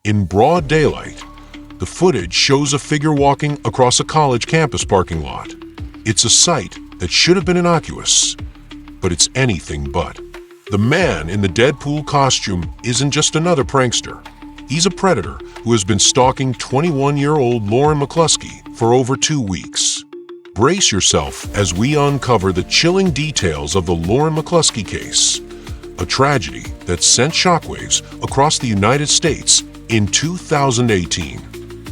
In broad daylight, the footage shows a figure walking across a college campus parking lot. It's a sight that should have been innocuous, but it's anything but. The man in the Deadpool costume isn't just another prankster. He's a predator who has been stalking 21-year-old Lauren McCluskey for over 2 weeks. Brace yourself as we uncover the chilling details of the Lauren McCluskey case, a tragedy that sent shockwaves across the United States in 2018.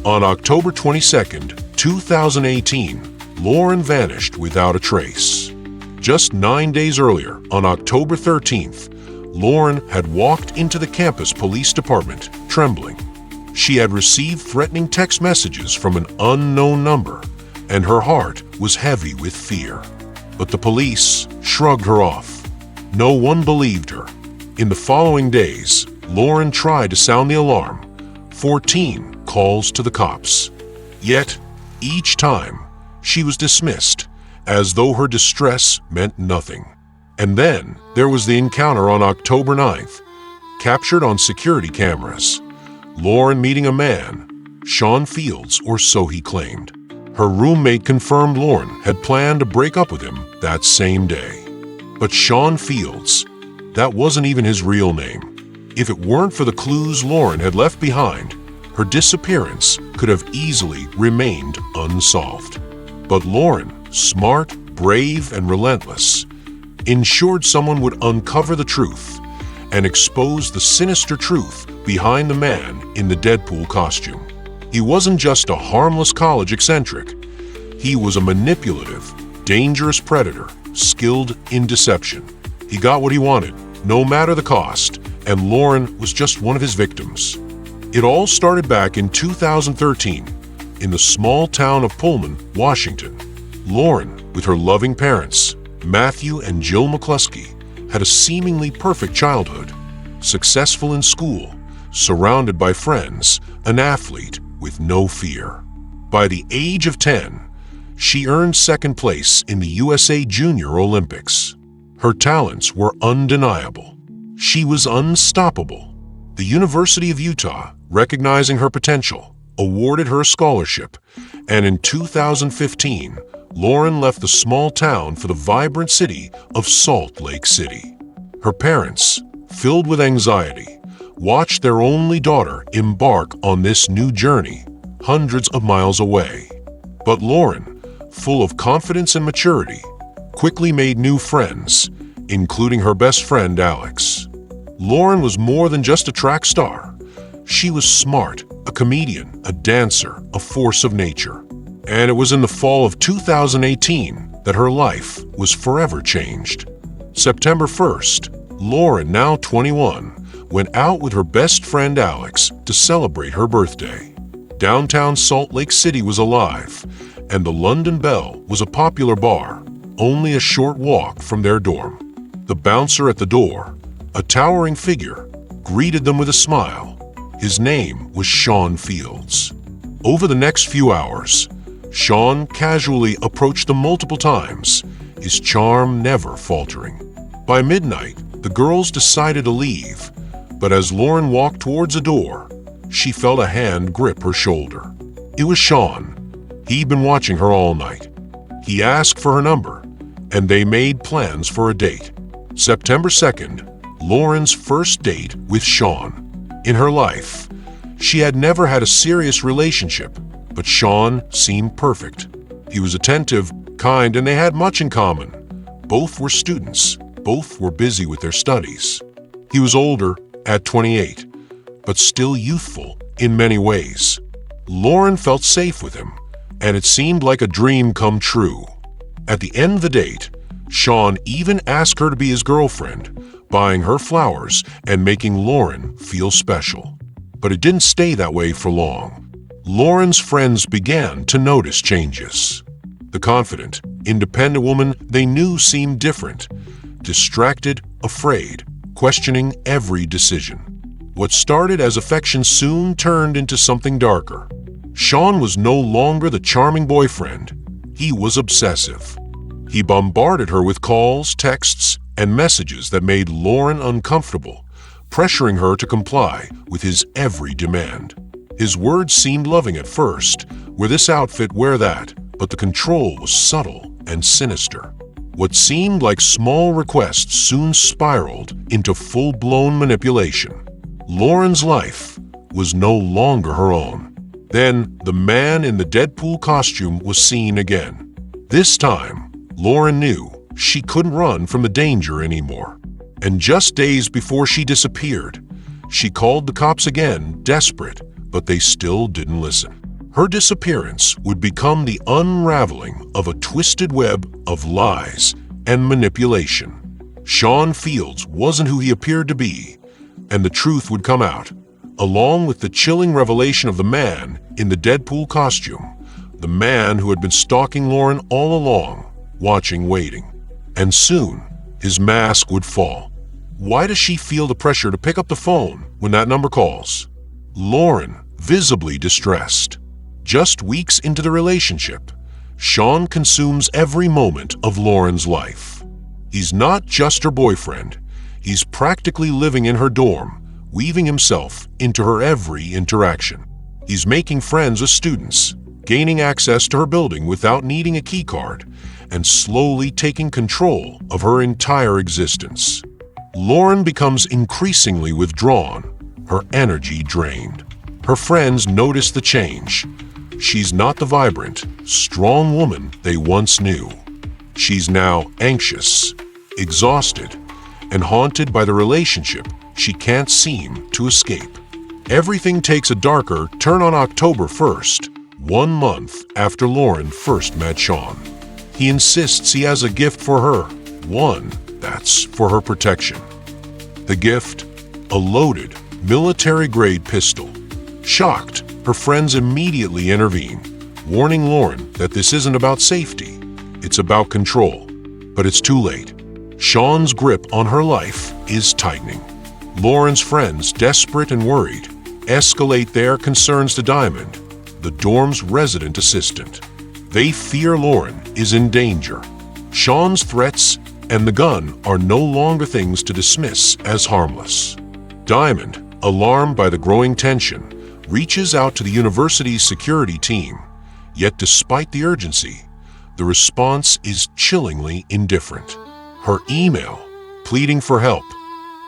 On October 22, 2018, Lauren vanished without a trace. Just 9 days earlier, on October 13th, Lauren had walked into the campus police department, trembling. She had received threatening text messages from an unknown number, and her heart was heavy with fear. But the police shrugged her off. No one believed her. In the following days, Lauren tried to sound the alarm. 14 calls to the cops. Yet, each time, she was dismissed, as though her distress meant nothing. And then there was the encounter on October 9th, captured on security cameras. Lauren meeting a man, Sean Fields, or so he claimed. Her roommate confirmed Lauren had planned to break up with him that same day. But Sean Fields, that wasn't even his real name. If it weren't for the clues Lauren had left behind, her disappearance could have easily remained unsolved. But Lauren, smart, brave, and relentless, ensured someone would uncover the truth and expose the sinister truth behind the man in the Deadpool costume. He wasn't just a harmless college eccentric. He was a manipulative, dangerous predator, skilled in deception. He got what he wanted, no matter the cost, and Lauren was just one of his victims. It all started back in 2013, in the small town of Pullman, Washington. Lauren, with her loving parents, Matthew and Jill McCluskey, had a seemingly perfect childhood. Successful in school, surrounded by friends, an athlete with no fear. By the age of 10, she earned second place in the USA Junior Olympics. Her talents were undeniable. She was unstoppable. The University of Utah, recognizing her potential, awarded her a scholarship, and in 2015, Lauren left the small town for the vibrant city of Salt Lake City. Her parents, filled with anxiety, watched their only daughter embark on this new journey, hundreds of miles away. But Lauren, full of confidence and maturity, quickly made new friends, including her best friend Alex. Lauren was more than just a track star. She was smart, a comedian, a dancer, a force of nature. And it was in the fall of 2018 that her life was forever changed. September 1st, Lauren, now 21, went out with her best friend Alex to celebrate her birthday. Downtown Salt Lake City was alive, and the London Bell was a popular bar, only a short walk from their dorm. The bouncer at the door, a towering figure, greeted them with a smile. His name was Sean Fields. Over the next few hours, Sean casually approached them multiple times, his charm never faltering. By midnight, the girls decided to leave, but as Lauren walked towards a door, she felt a hand grip her shoulder. It was Sean. He'd been watching her all night. He asked for her number, and they made plans for a date. September 2nd, Lauren's first date with Sean. In her life, she had never had a serious relationship, but Sean seemed perfect. He was attentive, kind, and they had much in common. Both were students. Both were busy with their studies. He was older, at 28, but still youthful in many ways. Lauren felt safe with him, and it seemed like a dream come true. At the end of the date, Sean even asked her to be his girlfriend, buying her flowers and making Lauren feel special. But it didn't stay that way for long. Lauren's friends began to notice changes. The confident, independent woman they knew seemed different, distracted, afraid, questioning every decision. What started as affection soon turned into something darker. Sean was no longer the charming boyfriend. He was obsessive. He bombarded her with calls, texts, and messages that made Lauren uncomfortable, pressuring her to comply with his every demand. His words seemed loving at first, wear this outfit, wear that, but the control was subtle and sinister. What seemed like small requests soon spiraled into full-blown manipulation. Lauren's life was no longer her own. Then, the man in the Deadpool costume was seen again. This time, Lauren knew she couldn't run from the danger anymore. And just days before she disappeared, she called the cops again, desperate, but they still didn't listen. Her disappearance would become the unraveling of a twisted web of lies and manipulation. Sean Fields wasn't who he appeared to be, and the truth would come out, along with the chilling revelation of the man in the Deadpool costume, the man who had been stalking Lauren all along, watching, waiting. And soon, his mask would fall. Why does she feel the pressure to pick up the phone when that number calls? Lauren, visibly distressed. Just weeks into the relationship, Sean consumes every moment of Lauren's life. He's not just her boyfriend. He's practically living in her dorm, weaving himself into her every interaction. He's making friends with students, gaining access to her building without needing a key card, and slowly taking control of her entire existence. Lauren becomes increasingly withdrawn, her energy drained. Her friends notice the change. She's not the vibrant, strong woman they once knew. She's now anxious, exhausted, and haunted by the relationship she can't seem to escape. Everything takes a darker turn on October 1st, 1 month after Lauren first met Sean. He insists he has a gift for her, one that's for her protection. The gift? A loaded, military-grade pistol. Shocked, her friends immediately intervene, warning Lauren that this isn't about safety, it's about control. But it's too late. Sean's grip on her life is tightening. Lauren's friends, desperate and worried, escalate their concerns to Diamond, the dorm's resident assistant. They fear Lauren is in danger. Sean's threats and the gun are no longer things to dismiss as harmless. Diamond, alarmed by the growing tension, reaches out to the university's security team. Yet despite the urgency, the response is chillingly indifferent. Her email, pleading for help,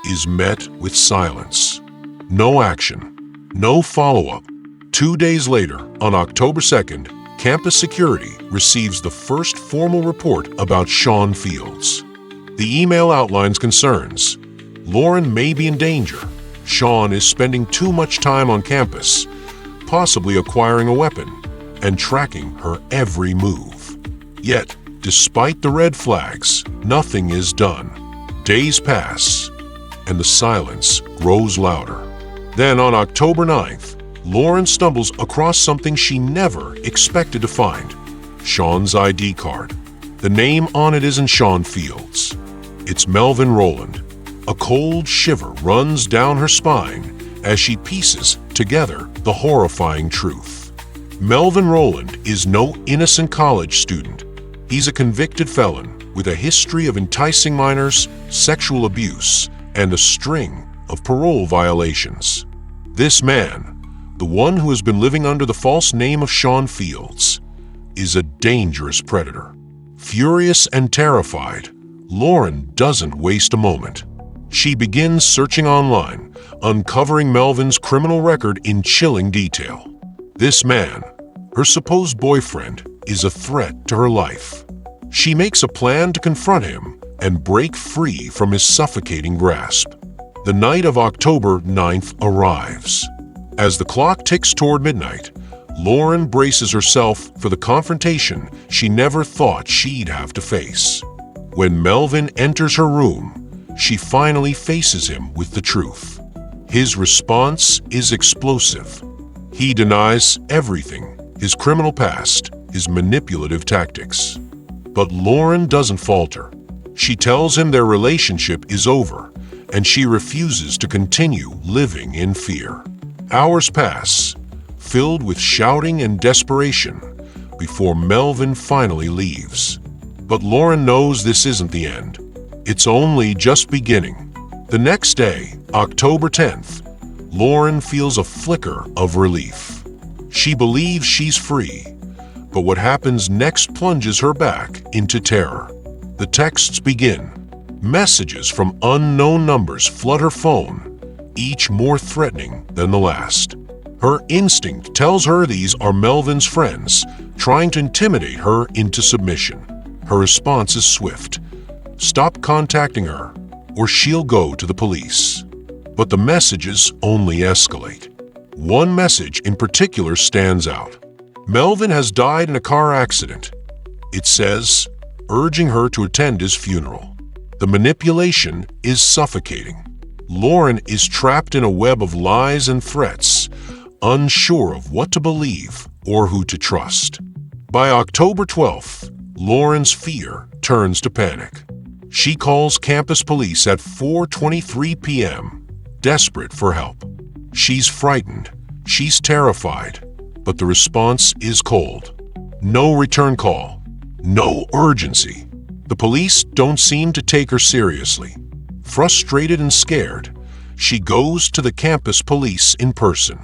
is met with silence. No action, no follow-up. 2 days later, on October 2nd, campus security receives the first formal report about Sean Fields. The email outlines concerns. Lauren may be in danger. Sean is spending too much time on campus, possibly acquiring a weapon, and tracking her every move. Yet, despite the red flags, nothing is done. Days pass, and the silence grows louder. Then on October 9th, Lauren stumbles across something she never expected to find. Sean's ID card. The name on it isn't Sean Fields. It's Melvin Rowland. A cold shiver runs down her spine as she pieces together the horrifying truth. Melvin Rowland is no innocent college student. He's a convicted felon with a history of enticing minors, sexual abuse, and a string of parole violations. This man, the one who has been living under the false name of Sean Fields, is a dangerous predator. Furious and terrified, Lauren doesn't waste a moment. She begins searching online, uncovering Melvin's criminal record in chilling detail. This man, her supposed boyfriend, is a threat to her life. She makes a plan to confront him and break free from his suffocating grasp. The night of October 9th arrives. As the clock ticks toward midnight, Lauren braces herself for the confrontation she never thought she'd have to face. When Melvin enters her room, she finally faces him with the truth. His response is explosive. He denies everything, his criminal past, his manipulative tactics. But Lauren doesn't falter. She tells him their relationship is over, and she refuses to continue living in fear. Hours pass, filled with shouting and desperation, before Melvin finally leaves. But Lauren knows this isn't the end. It's only just beginning. The next day, October 10th, Lauren feels a flicker of relief. She believes she's free, but what happens next plunges her back into terror. The texts begin. Messages from unknown numbers flood her phone, each more threatening than the last. Her instinct tells her these are Melvin's friends, trying to intimidate her into submission. Her response is swift. Stop contacting her, or she'll go to the police. But the messages only escalate. One message in particular stands out. Melvin has died in a car accident. It says, urging her to attend his funeral. The manipulation is suffocating. Lauren is trapped in a web of lies and threats, unsure of what to believe or who to trust. By October 12th, Lauren's fear turns to panic. She calls campus police at 4:23 p.m., desperate for help. She's frightened, she's terrified, but the response is cold. No return call, no urgency. The police don't seem to take her seriously. Frustrated and scared, she goes to the campus police in person.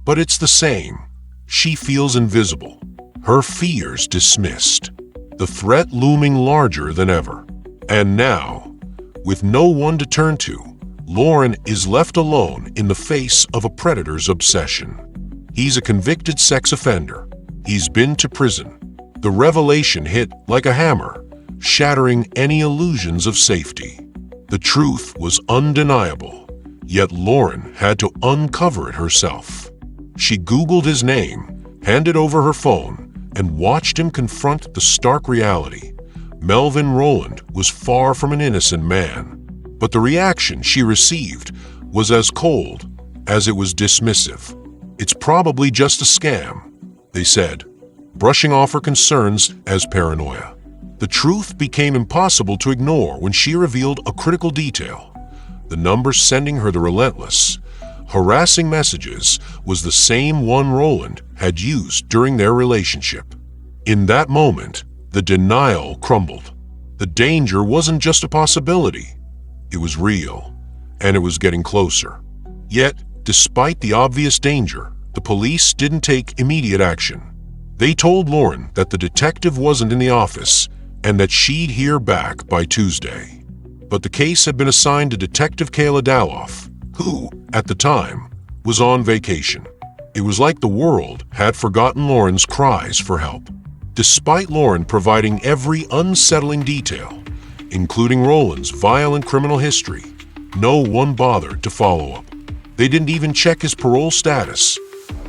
But it's the same. She feels invisible, her fears dismissed, the threat looming larger than ever. And now, with no one to turn to, Lauren is left alone in the face of a predator's obsession. He's a convicted sex offender. He's been to prison. The revelation hit like a hammer, shattering any illusions of safety. The truth was undeniable, yet Lauren had to uncover it herself. She Googled his name, handed over her phone, and watched him confront the stark reality. Melvin Rowland was far from an innocent man, but the reaction she received was as cold as it was dismissive. It's probably just a scam, they said, brushing off her concerns as paranoia. The truth became impossible to ignore when she revealed a critical detail. The number sending her the relentless, harassing messages was the same one Rowland had used during their relationship. In that moment, the denial crumbled. The danger wasn't just a possibility. It was real, and it was getting closer. Yet, despite the obvious danger, the police didn't take immediate action. They told Lauren that the detective wasn't in the office and that she'd hear back by Tuesday. But the case had been assigned to Detective Kayla Daloff, who, at the time, was on vacation. It was like the world had forgotten Lauren's cries for help. Despite Lauren providing every unsettling detail, including Rowland's violent criminal history, no one bothered to follow up. They didn't even check his parole status,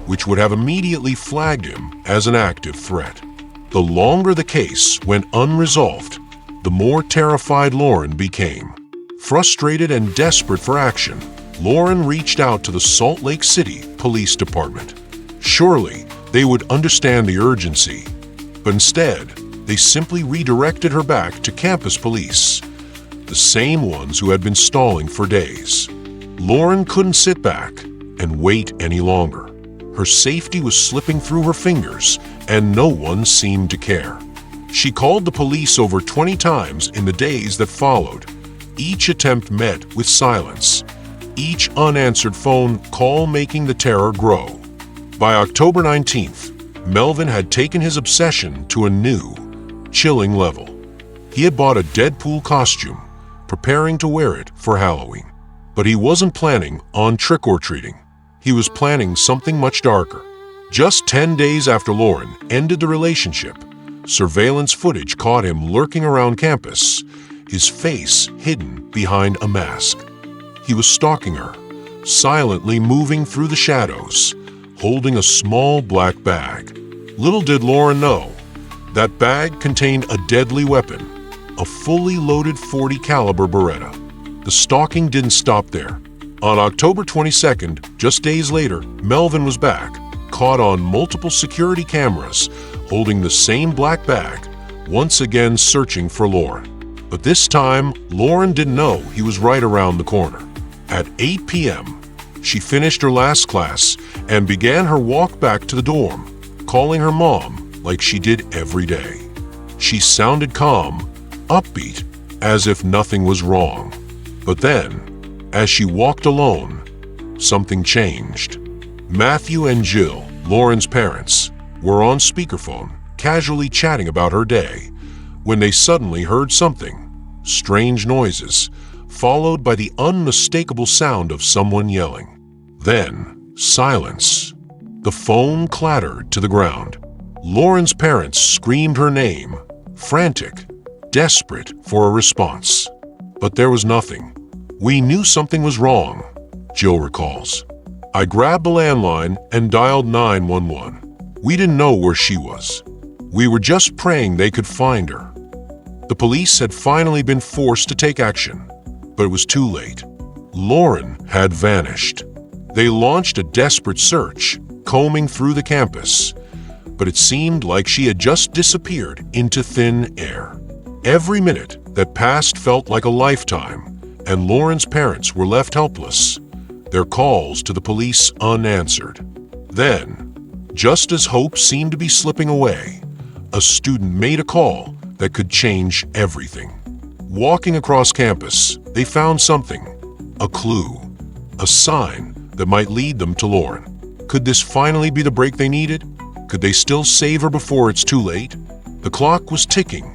which would have immediately flagged him as an active threat. The longer the case went unresolved, the more terrified Lauren became. Frustrated and desperate for action, Lauren reached out to the Salt Lake City Police Department. Surely, they would understand the urgency, but instead, they simply redirected her back to campus police, the same ones who had been stalling for days. Lauren couldn't sit back and wait any longer. Her safety was slipping through her fingers, and no one seemed to care. She called the police over 20 times in the days that followed. Each attempt met with silence, each unanswered phone call making the terror grow. By October 19th, Melvin had taken his obsession to a new, chilling level. He had bought a Deadpool costume, preparing to wear it for Halloween. But he wasn't planning on trick-or-treating. He was planning something much darker. Just 10 days after Lauren ended the relationship, surveillance footage caught him lurking around campus, his face hidden behind a mask. He was stalking her, silently moving through the shadows, holding a small black bag. Little did Lauren know, that bag contained a deadly weapon, a fully loaded .40 caliber Beretta. The stalking didn't stop there. On October 22nd, just days later, Melvin was back, caught on multiple security cameras, holding the same black bag, once again searching for Lauren. But this time, Lauren didn't know he was right around the corner. At 8 p.m., she finished her last class and began her walk back to the dorm, calling her mom like she did every day. She sounded calm, upbeat, as if nothing was wrong. But then, As she walked alone, something changed. Matthew and Jill, Lauren's parents, were on speakerphone, casually chatting about her day, when they suddenly heard something. Strange noises, followed by the unmistakable sound of someone yelling. Then, silence. The phone clattered to the ground. Lauren's parents screamed her name, frantic, desperate for a response. But there was nothing. "We knew something was wrong," Jill recalls. "I grabbed the landline and dialed 911. We didn't know where she was. We were just praying they could find her." The police had finally been forced to take action, but it was too late. Lauren had vanished. They launched a desperate search, combing through the campus, but it seemed like she had just disappeared into thin air. Every minute that passed felt like a lifetime, and Lauren's parents were left helpless, their calls to the police unanswered. Then, just as hope seemed to be slipping away, a student made a call that could change everything. Walking across campus, they found something, a clue, a sign that might lead them to Lauren. Could this finally be the break they needed? Could they still save her before it's too late? The clock was ticking,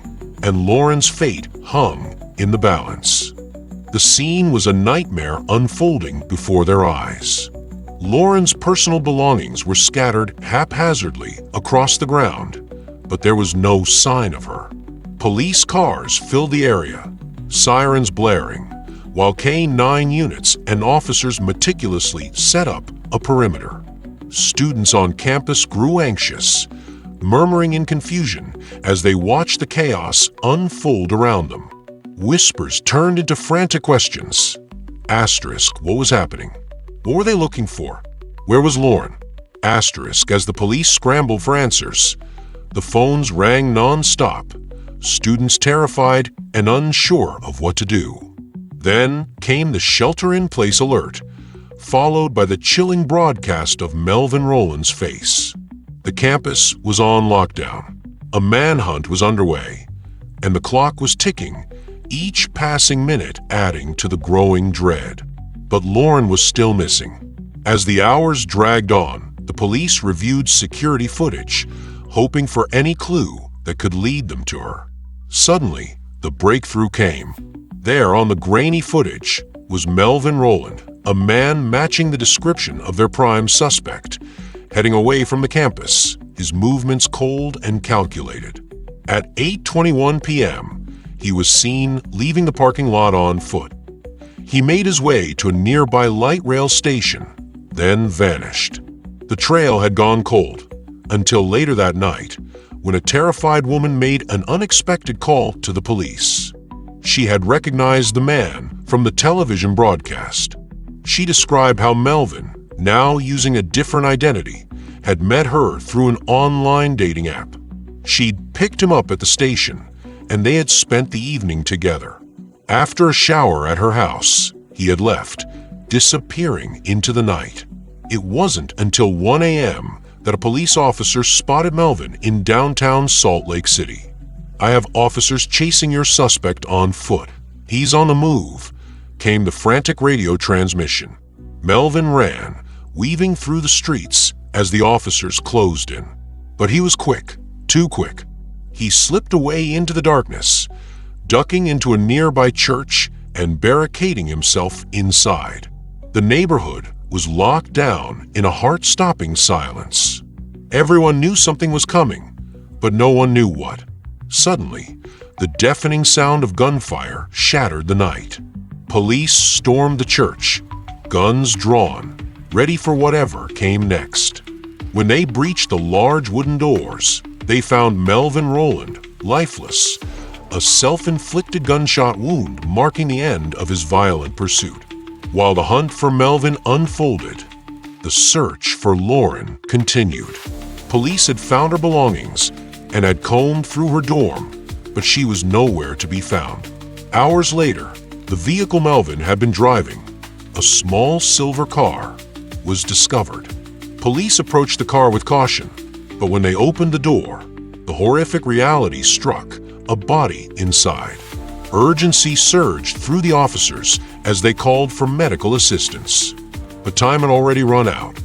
and Lauren's fate hung in the balance. The scene was a nightmare unfolding before their eyes. Lauren's personal belongings were scattered haphazardly across the ground, but there was no sign of her. Police cars filled the area, sirens blaring, while K-9 units and officers meticulously set up a perimeter. Students on campus grew anxious, murmuring in confusion as they watched the chaos unfold around them. Whispers turned into frantic questions. Asterisk, what was happening? What were they looking for? Where was Lauren? Asterisk, as the police scrambled for answers. The phones rang non-stop, students terrified and unsure of what to do. Then came the shelter-in-place alert, followed by the chilling broadcast of Melvin Rowland's face. The campus was on lockdown. A manhunt was underway, and the clock was ticking, each passing minute adding to the growing dread. But Lauren was still missing. As the hours dragged on, the police reviewed security footage, hoping for any clue that could lead them to her. Suddenly, the breakthrough came. There on the grainy footage was Melvin Rowland, a man matching the description of their prime suspect, heading away from the campus, his movements cold and calculated. At 8:21 p.m., he was seen leaving the parking lot on foot. He made his way to a nearby light rail station, then vanished. The trail had gone cold, until later that night, when a terrified woman made an unexpected call to the police. She had recognized the man from the television broadcast. She described how Melvin, now using a different identity, had met her through an online dating app. She'd picked him up at the station, and they had spent the evening together. After a shower at her house, he had left, disappearing into the night. It wasn't until 1 a.m. that a police officer spotted Melvin in downtown Salt Lake City. "I have officers chasing your suspect on foot. He's on the move," came the frantic radio transmission. Melvin ran, weaving through the streets as the officers closed in. But he was quick, too quick. He slipped away into the darkness, ducking into a nearby church and barricading himself inside. The neighborhood was locked down in a heart-stopping silence. Everyone knew something was coming, but no one knew what. Suddenly, the deafening sound of gunfire shattered the night. Police stormed the church, guns drawn, ready for whatever came next. When they breached the large wooden doors, they found Melvin Rowland lifeless, a self-inflicted gunshot wound marking the end of his violent pursuit. While the hunt for Melvin unfolded, the search for Lauren continued. Police had found her belongings and had combed through her dorm, but she was nowhere to be found. Hours later, the vehicle Melvin had been driving, a small silver car, was discovered. Police approached the car with caution, but when they opened the door, the horrific reality struck: a body inside. Urgency surged through the officers as they called for medical assistance. But time had already run out.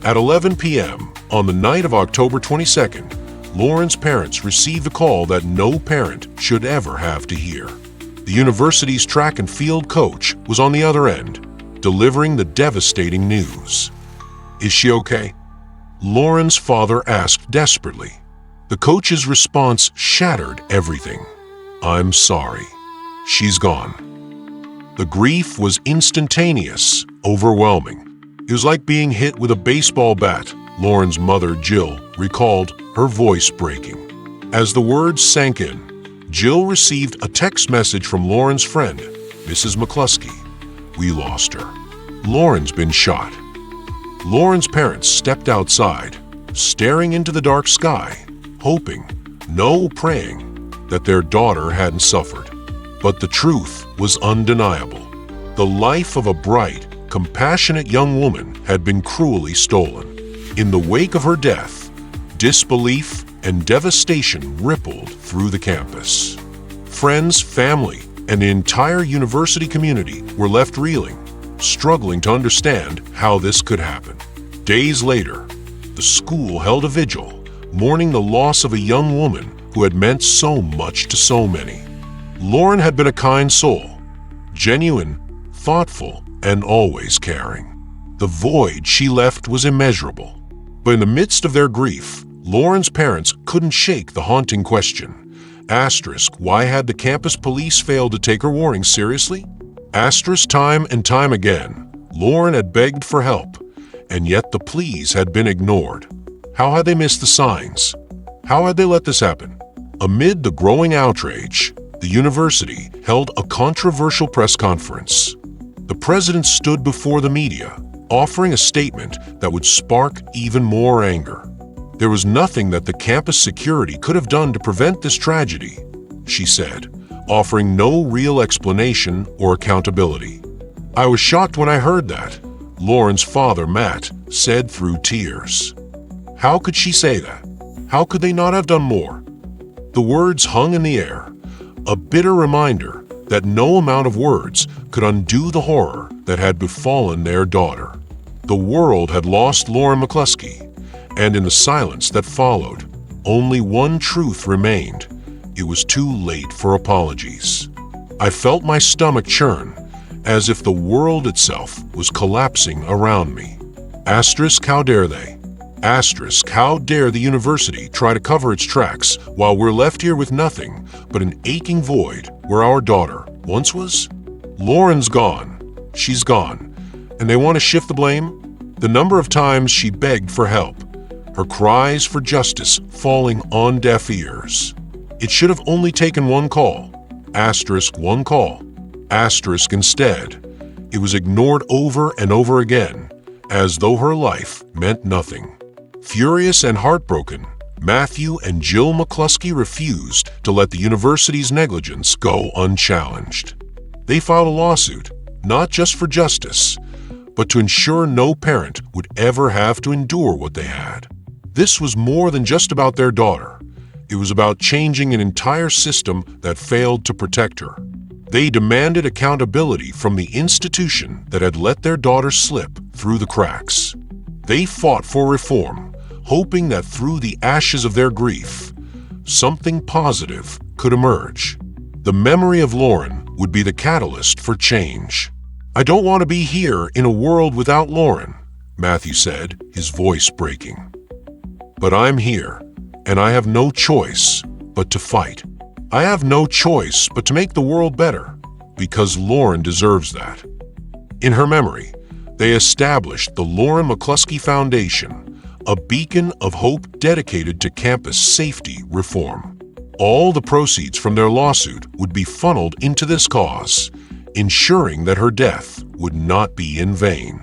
At 11 p.m. on the night of October 22nd, Lauren's parents received a call that no parent should ever have to hear. The university's track and field coach was on the other end, delivering the devastating news. "Is she okay?" Lauren's father asked desperately. The coach's response shattered everything. "I'm sorry. She's gone." The grief was instantaneous, overwhelming. It was like being hit with a baseball bat, Lauren's mother, Jill, recalled, her voice breaking. As the words sank in, Jill received a text message from Lauren's friend, Mrs. McCluskey. "We lost her. Lauren's been shot." Lauren's parents stepped outside, staring into the dark sky, hoping, no praying, that their daughter hadn't suffered. But the truth was undeniable. The life of a bright, compassionate young woman had been cruelly stolen. In the wake of her death, disbelief and devastation rippled through the campus. Friends, family, and the entire university community were left reeling, struggling to understand how this could happen. Days later, the school held a vigil, mourning the loss of a young woman who had meant so much to so many. Lauren had been a kind soul, genuine, thoughtful, and always caring. The void she left was immeasurable. But in the midst of their grief, Lauren's parents couldn't shake the haunting question. Why had the campus police failed to take her warning seriously? Time and time again, Lauren had begged for help, and yet the pleas had been ignored. How had they missed the signs? How had they let this happen? Amid the growing outrage, the university held a controversial press conference. The president stood before the media, offering a statement that would spark even more anger. There was nothing that the campus security could have done to prevent this tragedy, she said, offering no real explanation or accountability. "I was shocked when I heard that," Lauren's father, Matt, said through tears. How could she say that? How could they not have done more? The words hung in the air, a bitter reminder that no amount of words could undo the horror that had befallen their daughter. The world had lost Lauren McCluskey, and in the silence that followed, only one truth remained. It was too late for apologies. I felt my stomach churn, as if the world itself was collapsing around me. How dare they? How dare the university try to cover its tracks while we're left here with nothing but an aching void where our daughter once was? Lauren's gone. She's gone. And they want to shift the blame? The number of times she begged for help, her cries for justice falling on deaf ears. It should have only taken one call. One call. Instead, it was ignored over and over again, as though her life meant nothing. Furious and heartbroken, Matthew and Jill McCluskey refused to let the university's negligence go unchallenged. They filed a lawsuit, not just for justice, but to ensure no parent would ever have to endure what they had. This was more than just about their daughter. It was about changing an entire system that failed to protect her. They demanded accountability from the institution that had let their daughter slip through the cracks. They fought for reform, hoping that through the ashes of their grief, something positive could emerge. The memory of Lauren would be the catalyst for change. "I don't want to be here in a world without Lauren," Matthew said, his voice breaking. "But I'm here, and I have no choice but to fight. I have no choice but to make the world better, because Lauren deserves that." In her memory, they established the Lauren McCluskey Foundation, a beacon of hope dedicated to campus safety reform. All the proceeds from their lawsuit would be funneled into this cause, ensuring that her death would not be in vain.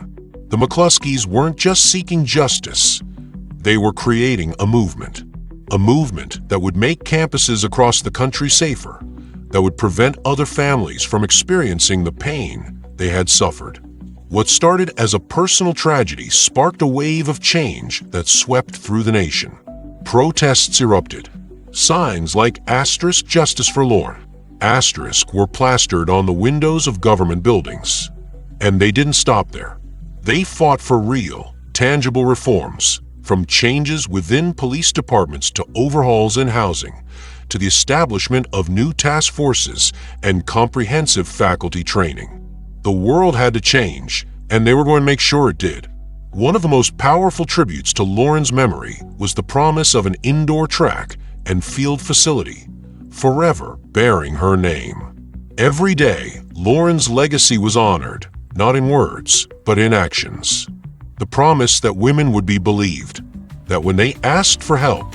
The McCluskeys weren't just seeking justice, they were creating a movement that would make campuses across the country safer, that would prevent other families from experiencing the pain they had suffered. What started as a personal tragedy sparked a wave of change that swept through the nation. Protests erupted. Signs like *Justice for Lauren*, Asterisks were plastered on the windows of government buildings. And they didn't stop there. They fought for real, tangible reforms, from changes within police departments to overhauls in housing, to the establishment of new task forces and comprehensive faculty training. The world had to change, and they were going to make sure it did. One of the most powerful tributes to Lauren's memory was the promise of an indoor track and field facility, forever bearing her name. Every day, Lauren's legacy was honored, not in words, but in actions. The promise that women would be believed, that when they asked for help,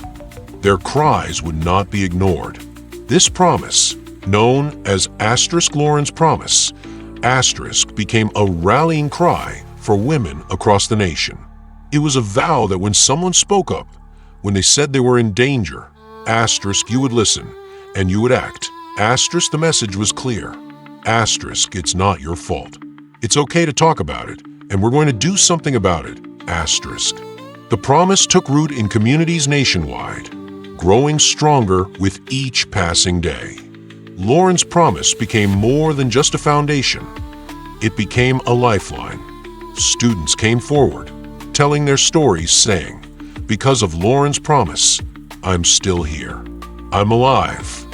their cries would not be ignored. This promise, known as Lauren's Promise, became a rallying cry for women across the nation. It was a vow that when someone spoke up, when they said they were in danger, you would listen, and you would act. The message was clear. It's not your fault. It's okay to talk about it, and we're going to do something about it. The promise took root in communities nationwide, growing stronger with each passing day. Lauren's Promise became more than just a foundation. It became a lifeline. Students came forward, telling their stories, saying, "Because of Lauren's Promise, I'm still here. I'm alive."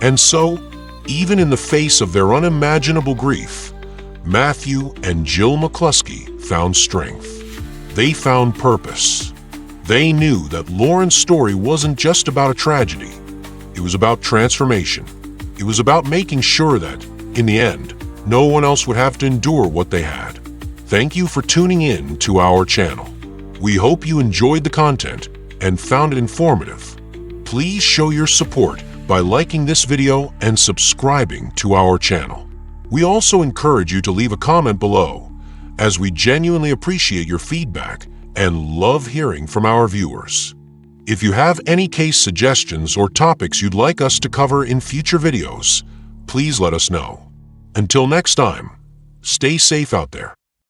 And so, even in the face of their unimaginable grief, Matthew and Jill McCluskey found strength. They found purpose. They knew that Lauren's story wasn't just about a tragedy. It was about transformation. It was about making sure that, in the end, no one else would have to endure what they had. Thank you for tuning in to our channel. We hope you enjoyed the content and found it informative. Please show your support by liking this video and subscribing to our channel. We also encourage you to leave a comment below, as we genuinely appreciate your feedback and love hearing from our viewers. If you have any case suggestions or topics you'd like us to cover in future videos, please let us know. Until next time, stay safe out there.